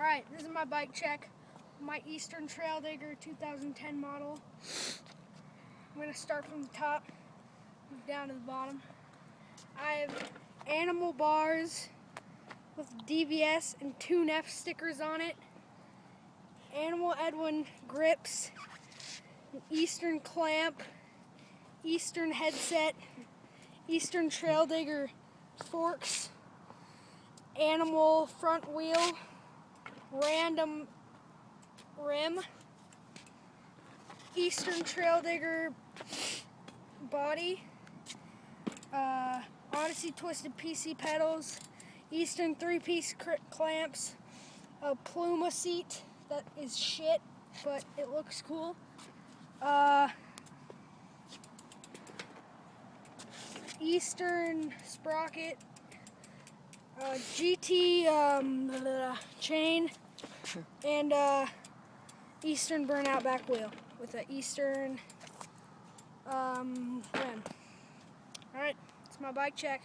Alright, this is my bike check. My Eastern Trail Digger 2010 model. I'm going to start from the top, move down to the bottom. I have animal bars with DVS and 2NF stickers on it. Animal Edwin grips, Eastern clamp, Eastern headset, Eastern Trail Digger forks, animal front wheel, random rim, Eastern Trail Digger body, Odyssey Twisted PC pedals, Eastern 3-piece clamps, a Pluma seat that is shit, but it looks cool. Eastern sprocket, GT chain, and Eastern burnout back wheel with an Eastern rim. Alright, it's my bike check.